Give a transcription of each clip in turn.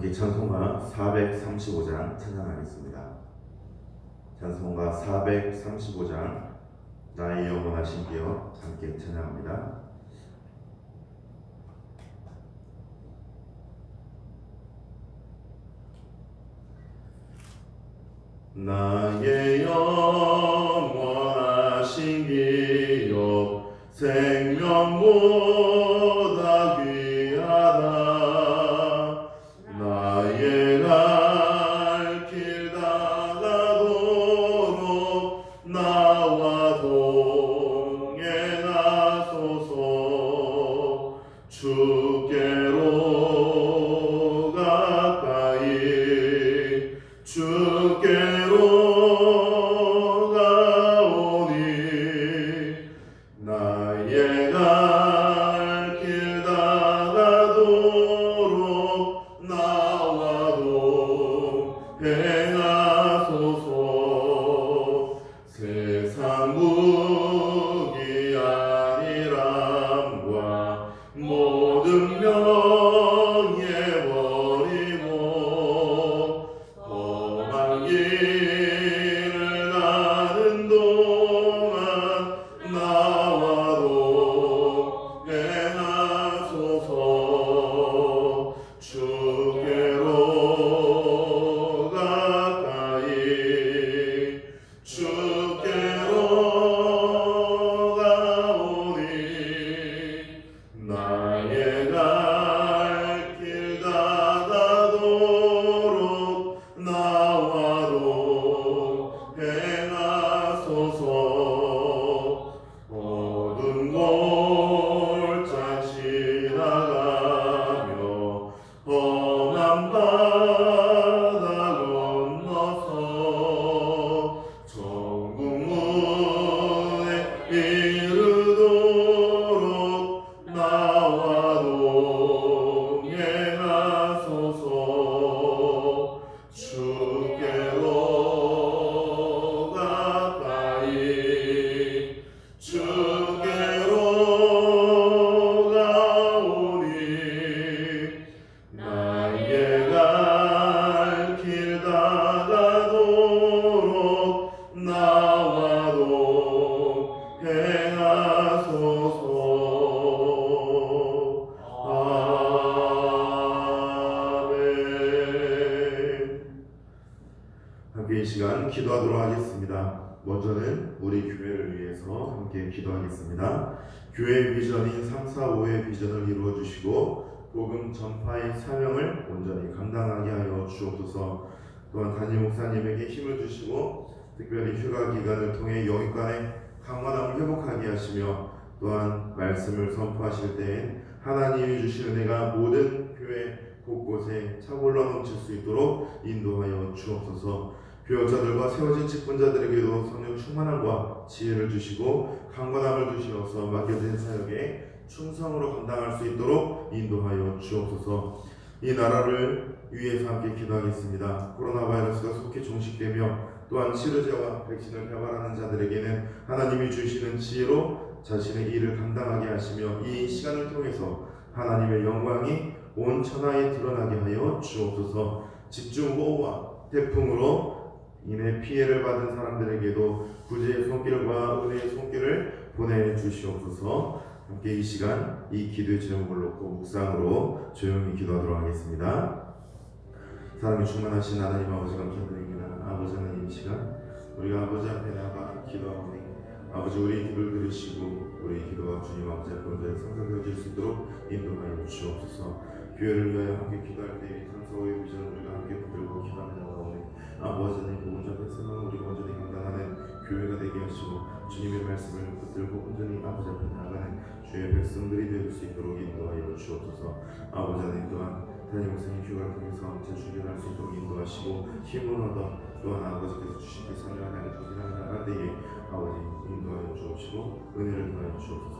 함께 찬송가 435장 찬양하겠습니다. 찬송가 435장 나의 영원하신 기여 함께 찬양합니다. 나의 영원하신 기여 생명보다 귀하다. 나의 갈 길 다가도록 나와 동행하소서. 주께로 가까이 주께로 가오니 나의 갈 길 다가도록 나와 동행하소서. 세상 무기 아니람과 모든 명예 버리고 험한 길을 가는 동안 나와 동행하소서. 주께로 가까이 주께로 가오니 나의 갈 길 다가도록 나와 동행하소서. 어두운 골짜 지나가며 험한 바다 건너서 천국문에 이르도록 나와 동행하소서. 주께로 가까이 주께로 가오니 나의 갈 길 다가도록 나와 동행하소서. 아멘. 함께 이 시간 기도하도록 하겠습니다. 먼저는 우리 교회를 위해서 함께 기도하겠습니다. 교회의 비전인 3, 4, 5의 비전을 이루어 주시고 복음 전파의 사명을 온전히 감당하게 하여 주옵소서. 또한 담임 목사님에게 힘을 주시고 특별히 휴가 기간을 통해 영육간의 강건함을 회복하게 하시며 또한 말씀을 선포하실 때엔 하나님이 주신 은혜가 모든 교회 곳곳에 차올라 넘칠 수 있도록 인도하여 주옵소서. 교역자들과 세워진 직분자들에게도 성령 충만함과 지혜를 주시고 강건함을 주시어서 맡겨진 사역에 충성으로 감당할 수 있도록 인도하여 주옵소서. 이 나라를 위해서 함께 기도하겠습니다. 코로나 바이러스가 속히 종식되며 또한 치료제와 백신을 개발하는 자들에게는 하나님이 주시는 지혜로 자신의 일을 감당하게 하시며 이 시간을 통해서 하나님의 영광이 온 천하에 드러나게 하여 주옵소서. 집중호우와 태풍으로 인해 피해를 받은 사람들에게도 구제의 손길과 은혜의 손길을 보내주시옵소서. 함께 이 시간 이 기도의 제목을 놓고 묵상으로 조용히 기도하도록 하겠습니다. 사랑이 충만하신 하나님 아버지 감사드립니다. 아버지 하나님 이 시간 우리가 아버지 앞에 나가 기도하오니 아버지 우리의 기도를 들으시고 우리의 기도가 주님 아버지 앞에 온전히 성사되어질 수 있도록 인도하여 주옵소서. 교회를 위하여 함께 기도할 때 상서의 비전을 우리가 함께 붙들고 기도하며 나가오니 아버지 하나님 복음 전파의 사명을 우리가 온전히 감당하는 교회가 되게 하시고 주님의 말씀을 붙들고 온전히 아버지 앞에 나아가는 주의 백성들이 될 수 있도록 인도하여 주옵소서. 아버지 하나님 또한 담임 목사님 휴가를 통해서 재충전할 수 있도록 인도하시고 힘을 얻어 또한 아버지께서 주신 그 사명을 향해 전진하며 나갈 때에 아버지 인도하여 주옵시고 은혜를 더하여 주옵소서.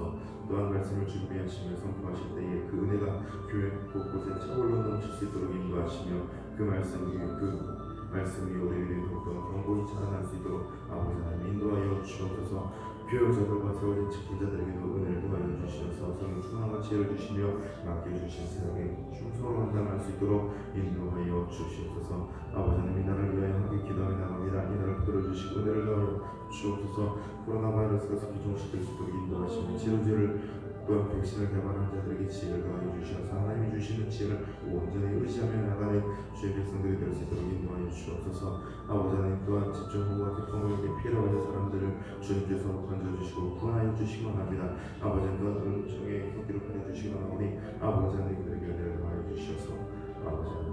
또한 말씀을 준비하시며 선포하실 때에 그 은혜가 교회 곳곳에 차올라 넘칠 수 있도록 인도하시며 그 말씀 위에 우리들이 더욱더 견고히 자라날 수 있도록 아버지 하나님 인도하여 주옵소서. 교역자들과 세워진 직분자들에게도 은혜를 더하여 주시옵소서. 성령 충만과 지혜를 주시며 맡겨주신 사역에 충성으로 감당할 수 있도록 인도하여 주시옵소서. 아버지 하나님, 이 나라를 위하여 함께 기도하며 나갑니다. 이 나라를 끌어주시고 은혜를 더하여 주옵소서. 코로나 바이러스가 기종시킬 수 있도록 인도하시며 치료제를 또한 백신을 개발한 자들에게 지혜를 더하여 주시옵소서. 하나님이 주시는 지혜를 온전히 의지하며 나가는 주의 백성들이 될 수 있도록 인도하여 주옵소서. 아버지 하나님, 또한 집중호우와 태풍으로 피해를 받은 사람들을 주님께서 건져주시고 구원하여 주시기 원합니다. 아버지 하나님, 또한 은총의 손길을 보내주시기 원하오니 아버지 하나님, 그들에게 은혜를 더하여 주시옵소서. 아버지 하나님,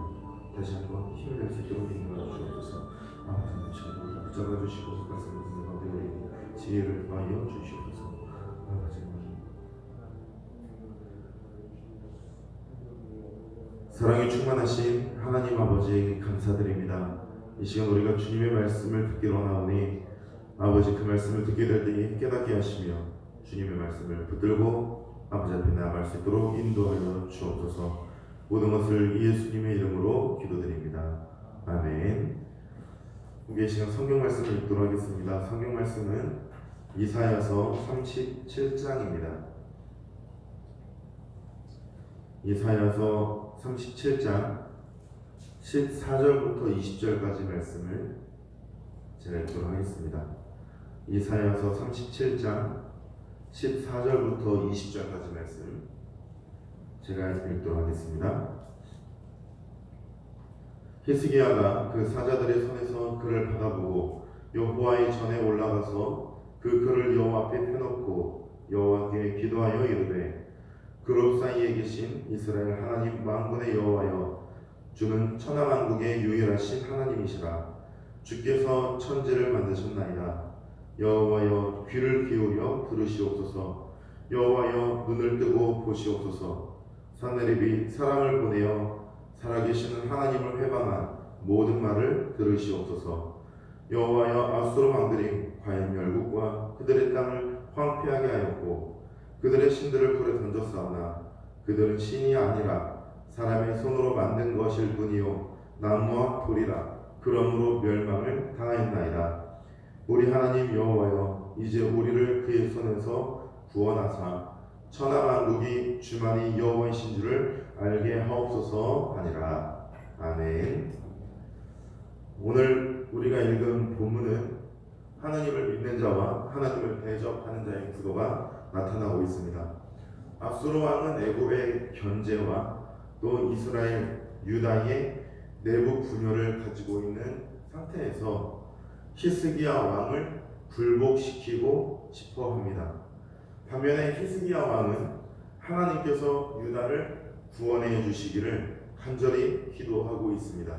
다시 한번 힘을 낼 수 있도록 인도하여 주옵소서. 아버지 하나님, 저희를 붙잡아 주시고 말씀을 듣는 가운데 우리에게 지혜를 더하여 주시옵소서. 아버지 하나님, 사랑이 충만하신 하나님 아버지에게 감사드립니다. 이 시간 우리가 주님의 말씀을 듣기로 하나오니 아버지, 그 말씀을 듣게 될 때에 깨닫게 하시며 주님의 말씀을 붙들고 아버지 앞에 나아갈 수 있도록 인도하여 주옵소서. 모든 것을 예수님의 이름으로 기도드립니다. 아멘. 우리 이 시간 성경 말씀을 읽도록 하겠습니다. 성경 말씀은 이사야서 37장입니다. 이사야서 37장 14절부터 20절까지 말씀을 제가 읽도록 하겠습니다. 이사야서 37장 14절부터 20절까지 말씀 제가 읽도록 하겠습니다. 히스기야가 그 사자들의 손에서 글을 받아보고 여호와의 전에 올라가서 그 글을 여호와 앞에 펴놓고 여호와께 기도하여 이르되, 그룹 사이에 계신 이스라엘 하나님 만군의 여호와여, 주는 천하만국의 유일하신 하나님이시라. 주께서 천지를 만드셨나이다. 여호와여, 귀를 기울여 들으시옵소서. 여호와여, 눈을 뜨고 보시옵소서. 사내립이 사람을 보내어 살아계시는 하나님을 회방한 모든 말을 들으시옵소서. 여호와여, 아수르 왕들이 과연 열국과 그들의 땅을 황폐하게 하였고 그들의 신들을 불에 던졌사오나 그들은 신이 아니라 사람의 손으로 만든 것일 뿐이요 나무와 돌이라. 그러므로 멸망을 당하였나이다. 우리 하나님 여호와여, 이제 우리를 그의 손에서 구원하사 천하만국이 주만이 여호와이신 줄을 알게 하옵소서 하니라. 아멘. 오늘 우리가 읽은 본문은 하나님을 믿는 자와 하나님을 대적하는 자의 구도가 나타나고 있습니다. 아수르 왕은 애굽의 견제와 또 이스라엘, 유다의 내부 분열을 가지고 있는 상태에서 히스기야 왕을 굴복시키고 싶어 합니다. 반면에 히스기야 왕은 하나님께서 유다를 구원해 주시기를 간절히 기도하고 있습니다.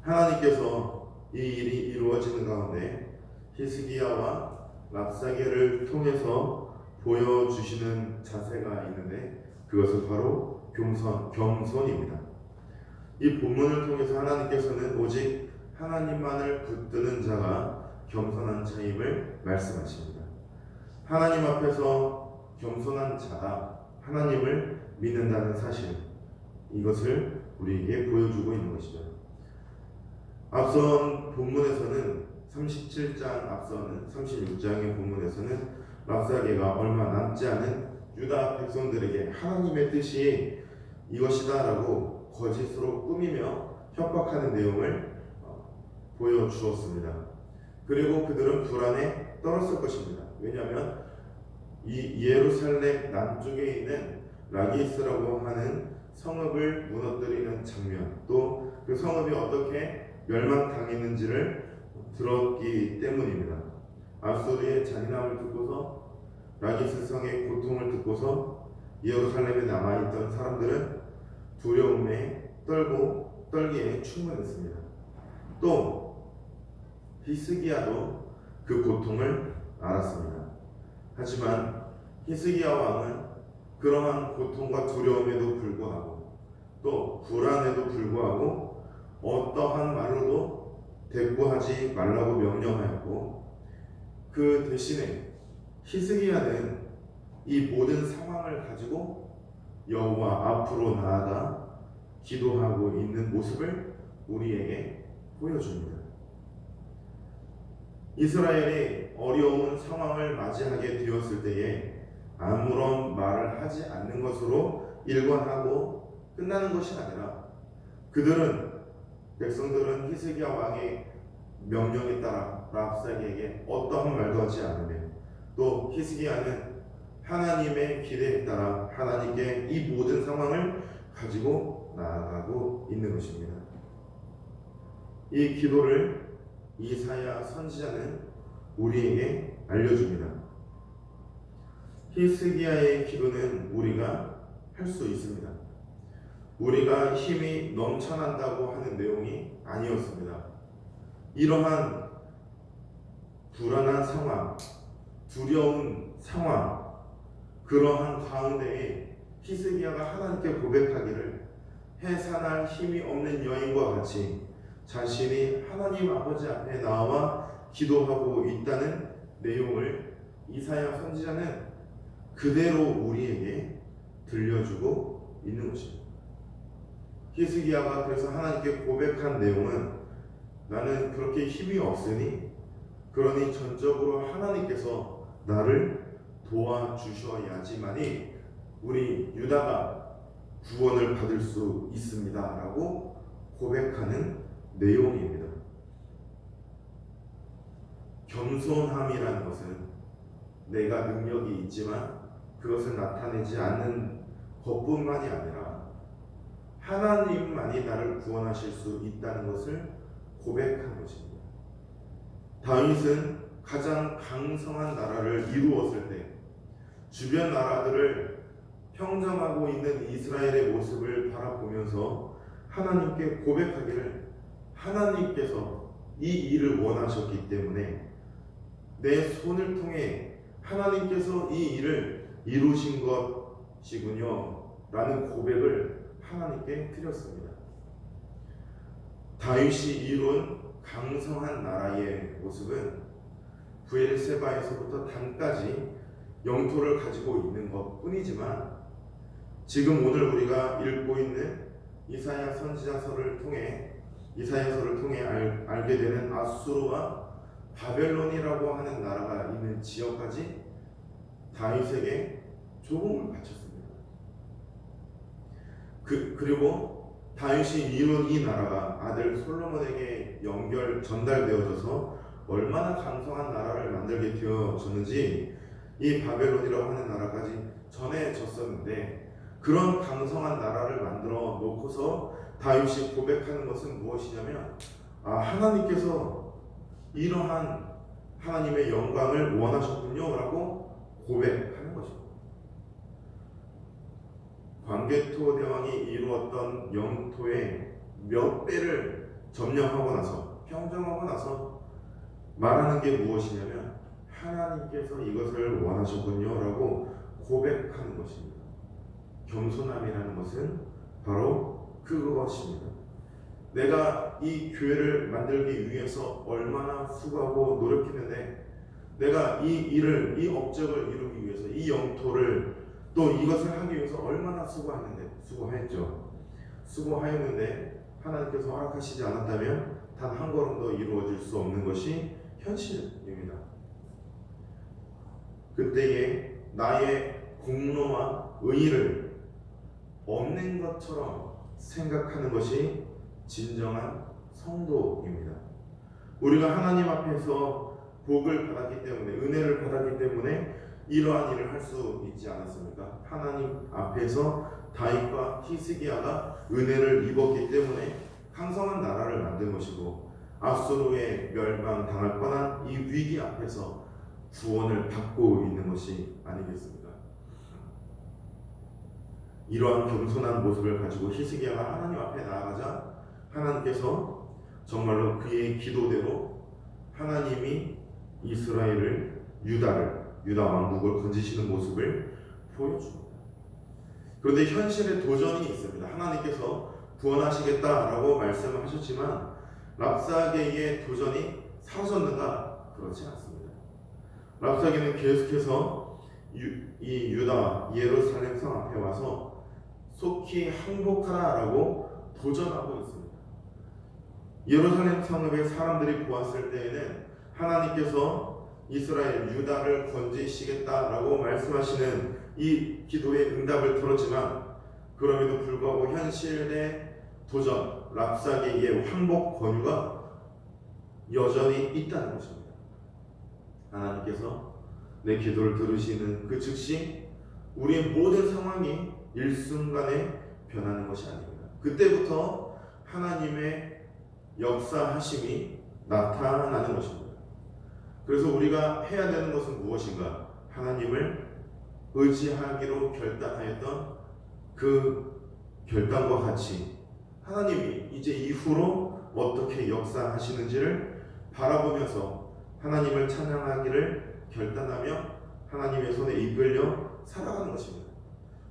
하나님께서 이 일이 이루어지는 가운데 히스기야와 랍사게를 통해서 보여주시는 자세가 있는데 그것은 바로 겸손입니다. 이 본문을 통해서 하나님께서는 오직 하나님만을 붙드는 자가 겸손한 자임을 말씀하십니다. 하나님 앞에서 겸손한 자가 하나님을 믿는다는 사실, 이것을 우리에게 보여주고 있는 것이죠. 앞선 본문에서는 37장 앞서는 36장의 본문에서는 랍사게가 얼마 남지 않은 유다 백성들에게 하나님의 뜻이 이것이다 라고 거짓으로 꾸미며 협박하는 내용을 보여주었습니다. 그리고 그들은 불안에 떨었을 것입니다. 왜냐하면 이 예루살렘 남쪽에 있는 라기스라고 하는 성읍을 무너뜨리는 장면, 또 그 성읍이 어떻게 멸망당했는지를 들었기 때문입니다. 아수르의 잔인함을 듣고서, 라기스 성의 고통을 듣고서 예루살렘에 남아있던 사람들은 두려움에 떨기에 충만했습니다. 또 히스기야도 그 고통을 알았습니다. 하지만 히스기야 왕은 그러한 고통과 두려움에도 불구하고 또 불안에도 불구하고 어떠한 말로도 대꾸하지 말라고 명령하였고, 그 대신에 히스기야는 이 모든 상황을 가지고 여호와 앞으로 나아가 기도하고 있는 모습을 우리에게 보여줍니다. 이스라엘이 어려운 상황을 맞이하게 되었을 때에 아무런 말을 하지 않는 것으로 일관하고 끝나는 것이 아니라 백성들은 히스기야 왕의 명령에 따라 랍사게에게 어떠한 말도 하지 않으며 또 히스기야는 하나님의 기대에 따라 하나님께 이 모든 상황을 가지고 나아가고 있는 것입니다. 이 기도를 이사야 선지자는 우리에게 알려줍니다. 히스기야의 기도는 우리가 할 수 있습니다. 우리가 힘이 넘쳐난다고 하는 내용이 아니었습니다. 이러한 불안한 상황, 두려운 상황, 그러한 가운데에 히스기야가 하나님께 고백하기를 해산할 힘이 없는 여인과 같이 자신이 하나님 아버지 앞에 나와 기도하고 있다는 내용을 이사야 선지자는 그대로 우리에게 들려주고 있는 것입니다. 히스기야가 그래서 하나님께 고백한 내용은 나는 그렇게 힘이 없으니 그러니 전적으로 하나님께서 나를 도와주셔야지만이 우리 유다가 구원을 받을 수 있습니다 라고 고백하는 내용입니다. 겸손함이라는 것은 내가 능력이 있지만 그것을 나타내지 않는 것뿐만이 아니라 하나님만이 나를 구원하실 수 있다는 것을 고백한 것입니다. 다윗은 가장 강성한 나라를 이루었을 때 주변 나라들을 평정하고 있는 이스라엘의 모습을 바라보면서 하나님께 고백하기를 하나님께서 이 일을 원하셨기 때문에 내 손을 통해 하나님께서 이 일을 이루신 것이군요 라는 고백을 하나님께 드렸습니다. 다윗이 이룬 강성한 나라의 모습은 브엘세바에서부터 단까지 영토를 가지고 있는 것 뿐이지만 지금 오늘 우리가 읽고 있는 이사야서를 통해 알게 되는 아수르와 바벨론이라고 하는 나라가 있는 지역까지 다윗에게 조공을 바쳤습니다. 그리고 다윗이 이룬 이 나라가 아들 솔로몬에게 전달되어져서 얼마나 강성한 나라를 만들게 되어졌는지 이 바벨론이라고 하는 나라까지 전해졌었는데 그런 강성한 나라를 만들어 놓고서 다윗이 고백하는 것은 무엇이냐면 하나님께서 이러한 하나님의 영광을 원하셨군요 라고 고백하는 것입니다. 광개토 대왕이 이루었던 영토의 몇 배를 점령하고 나서 평정하고 나서 말하는 게 무엇이냐면 하나님께서 이것을 원하셨군요 라고 고백하는 것입니다. 겸손함이라는 것은 바로 그것입니다. 내가 이 교회를 만들기 위해서 얼마나 수고하고 노력했는데 내가 이 업적을 이루기 위해서 이 영토를 또 이것을 하기 위해서 얼마나 수고하였는데 하나님께서 허락하시지 않았다면 단 한 걸음도 이루어질 수 없는 것이 현실입니다. 그때에 나의 공로와 의의를 없는 것처럼 생각하는 것이 진정한 성도입니다. 우리가 하나님 앞에서 복을 받았기 때문에 은혜를 받았기 때문에 이러한 일을 할 수 있지 않았습니까? 하나님 앞에서 다윗과 히스기야가 은혜를 입었기 때문에 강성한 나라를 만든 것이고 아수르에 멸망당할 뻔한 이 위기 앞에서 구원을 받고 있는 것이 아니겠습니까? 이러한 겸손한 모습을 가지고 히스기야가 하나님 앞에 나아가자 하나님께서 정말로 그의 기도대로 하나님이 이스라엘을 유다 왕국을 건지시는 모습을 보여줍니다. 그런데 현실에 도전이 있습니다. 하나님께서 구원하시겠다라고 말씀을 하셨지만 랍사게의 도전이 사라졌는가? 그렇지 않습니다. 랍사게는 계속해서 이 유다 예루살렘 성 앞에 와서 속히 항복하라라고 도전하고 있습니다. 예루살렘 성읍의 사람들이 보았을 때에는 하나님께서 이스라엘 유다를 건지시겠다라고 말씀하시는 이 기도의 응답을 들었지만 그럼에도 불구하고 현실의 도전, 랍사게의 항복 권유가 여전히 있다는 것입니다. 하나님께서 내 기도를 들으시는 그 즉시 우리의 모든 상황이 일순간에 변하는 것이 아닙니다. 그때부터 하나님의 역사하심이 나타나는 것입니다. 그래서 우리가 해야 되는 것은 무엇인가? 하나님을 의지하기로 결단하였던 그 결단과 같이 하나님이 이제 이후로 어떻게 역사하시는지를 바라보면서 하나님을 찬양하기를 결단하며 하나님의 손에 이끌려 살아가는 것입니다.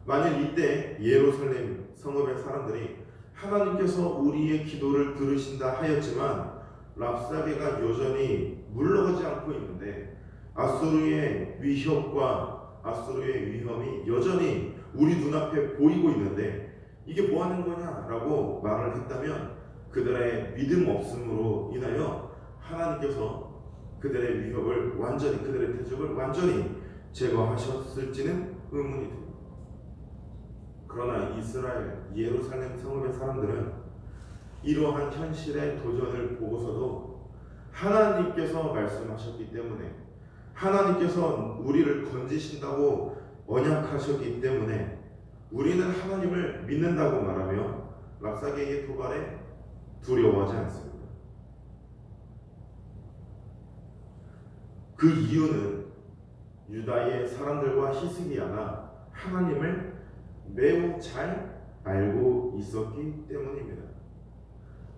만일 이때 예루살렘 성읍의 사람들이 하나님께서 우리의 기도를 들으신다 하였지만 랍사게가 여전히 물러가지 않고 있는데 아수르의 위협과 아수르의 위험이 여전히 우리 눈앞에 보이고 있는데 이게 뭐 하는 거냐라고 말을 했다면 그들의 믿음 없음으로 인하여 하나님께서 그들의 위협을 완전히, 그들의 대적을 완전히 제거하셨을지는 의문이 듭니다. 그러나 이스라엘 예루살렘 성읍의 사람들은 이러한 현실의 도전을 보고서도 하나님께서 말씀하셨기 때문에, 하나님께서 우리를 건지신다고 언약하셨기 때문에 우리는 하나님을 믿는다고 말하며 랍사게의 도발에 두려워하지 않습니다. 그 이유는 유다의 사람들과 히스기야가 하나님을 매우 잘 알고 있었기 때문입니다.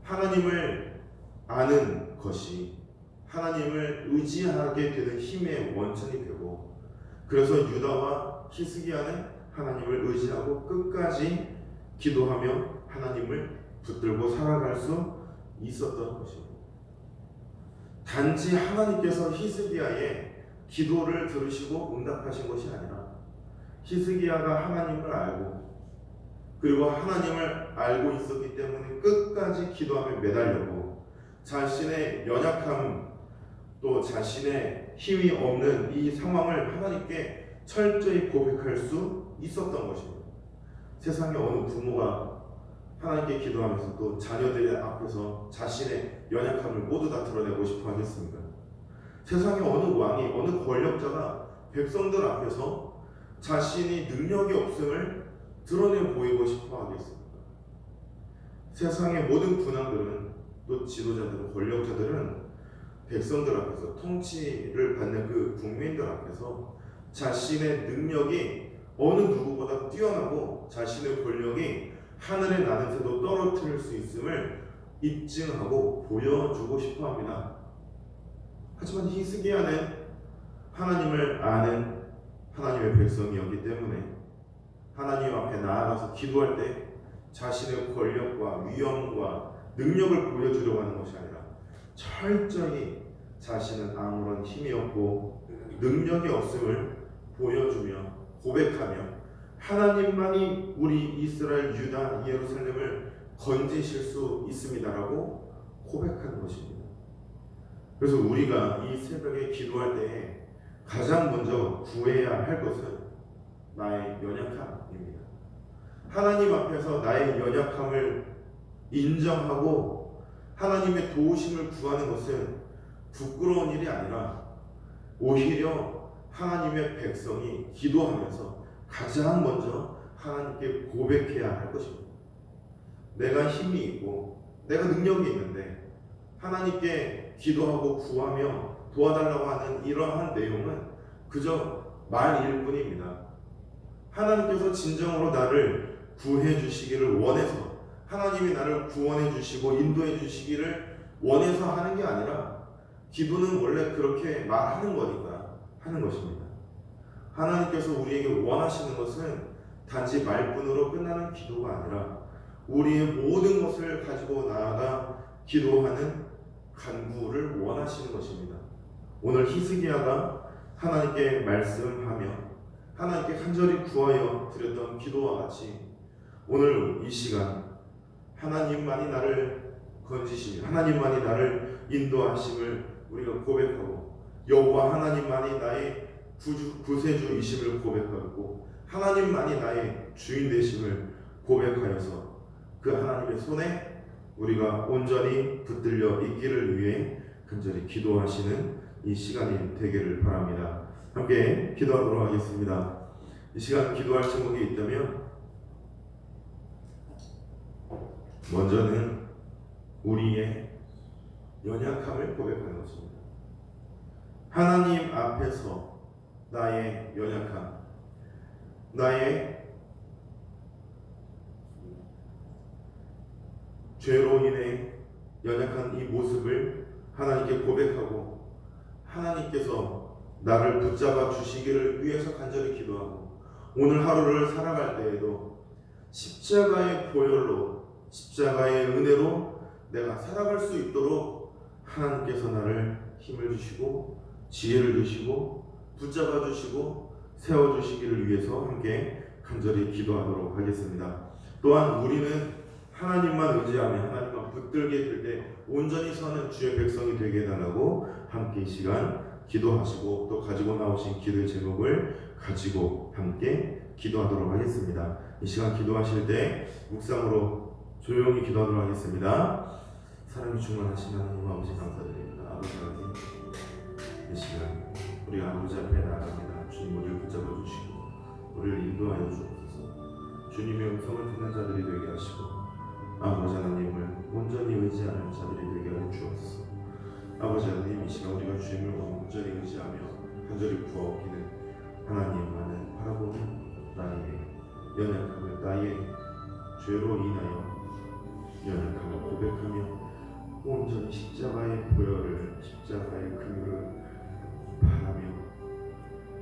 하나님을 아는 것이 하나님을 의지하게 되는 힘의 원천이 되고, 그래서 유다와 히스기야는 하나님을 의지하고 끝까지 기도하며 하나님을 붙들고 살아갈 수 있었던 것입니다. 단지 하나님께서 히스기야의 기도를 들으시고 응답하신 것이 아니라 히스기야가 하나님을 알고 그리고 하나님을 알고 있었기 때문에 끝까지 기도하며 매달렸고 자신의 연약함 또 자신의 힘이 없는 이 상황을 하나님께 철저히 고백할 수 있었던 것입니다. 세상에 어느 부모가 하나님께 기도하면서 또 자녀들 앞에서 자신의 연약함을 모두 다 드러내고 싶어 하겠습니까? 세상에 어느 왕이, 어느 권력자가 백성들 앞에서 자신이 능력이 없음을 드러내 보이고 싶어 하겠습니까? 세상의 모든 군왕들은, 또 지도자들은, 권력자들은 백성들 앞에서, 통치를 받는 그 국민들 앞에서 자신의 능력이 어느 누구보다 뛰어나고 자신의 권력이 하늘의 나는 새도 떨어뜨릴 수 있음을 입증하고 보여주고 싶어 합니다. 하지만 히스기야는 하나님을 아는 하나님의 백성이었기 때문에 하나님 앞에 나아가서 기도할 때 자신의 권력과 위엄과 능력을 보여주려고 하는 것이 아니라 철저히 자신은 아무런 힘이 없고 능력이 없음을 보여주며 고백하며 하나님만이 우리 이스라엘, 유다, 예루살렘을 건지실 수 있습니다라고 고백하는 것입니다. 그래서 우리가 이 새벽에 기도할 때에 가장 먼저 구해야 할 것은 나의 연약함입니다. 하나님 앞에서 나의 연약함을 인정하고 하나님의 도우심을 구하는 것은 부끄러운 일이 아니라 오히려 하나님의 백성이 기도하면서 가장 먼저 하나님께 고백해야 할 것입니다. 내가 힘이 있고 내가 능력이 있는데 하나님께 기도하고 구하며 도와달라고 하는 이러한 내용은 그저 말일 뿐입니다. 하나님께서 진정으로 나를 구해 주시기를 원해서, 하나님이 나를 구원해 주시고 인도해 주시기를 원해서 하는 게 아니라 기도는 원래 그렇게 말하는 거니까 하는 것입니다. 하나님께서 우리에게 원하시는 것은 단지 말뿐으로 끝나는 기도가 아니라 우리의 모든 것을 가지고 나아가 기도하는 간구를 원하시는 것입니다. 오늘 히스기야가 하나님께 말씀하며 하나님께 간절히 구하여 드렸던 기도와 같이 오늘 이 시간 하나님만이 나를 건지시며 하나님만이 나를 인도하심을 우리가 고백하고 여호와 하나님만이 나의 구세주이심을 고백하고 하나님만이 나의 주인 되심을 고백하여서 그 하나님의 손에 우리가 온전히 붙들려 있기를 위해 간절히 기도하시는 이 시간이 되기를 바랍니다. 함께 기도하도록 하겠습니다. 이 시간 기도할 제목이 있다면 먼저는 우리의 연약함을 고백하는 것입니다. 하나님 앞에서 나의 연약함, 나의 죄로 인해 연약한 이 모습을 하나님께 고백하고 하나님께서 나를 붙잡아 주시기를 위해서 간절히 기도하고 오늘 하루를 살아갈 때에도 십자가의 보혈로 십자가의 은혜로 내가 살아갈 수 있도록 하나님께서 나를 힘을 주시고 지혜를 주시고 붙잡아 주시고 세워 주시기를 위해서 함께 간절히 기도하도록 하겠습니다. 또한 우리는 하나님만 의지하며 하나님만 붙들게 될 때 온전히 서는 주의 백성이 되게 해달라고 함께 이 시간 기도하시고 또 가지고 나오신 기도의 제목을 가지고 함께 기도하도록 하겠습니다. 이 시간 기도하실 때 묵상으로 조용히 기도하도록 하겠습니다. 사랑이 충만하신 하나님 아버지 감사드립니다. 아버지 하나님 이 시간 우리 아버지 앞에 나아갑니다. 주님 우리를 붙잡아 주시고 우리를 인도하여 주옵소서. 주님의 음성을 듣는 자들이 되게 하시고 아버지 하나님을 온전히 의지하는 자들이 되게 하여 주옵소서. 아버지 하나님 이 시간 우리가 주님을 온전히 의지하며 간절히 구하옵기는 하나님만을 바라보는 나의 연약함을 나의 죄로 인하여 연약함을 고백하며 온전히 십자가의 보혈을 십자가의 긍휼을 바라며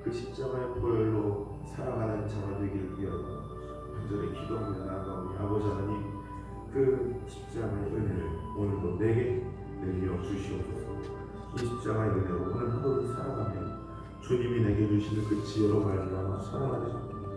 그 십자가의 보혈로 살아가는 자가 되기를 위하여 간절히 기도하며 나아가오니 아버지 하나님 그 십자가의 은혜를 오늘도 내게 내려 주시옵소서. 이 십자가의 은혜로 오늘 하루를 살아가며 주님이 내게 주시는 그 지혜로 말미암아 살아가는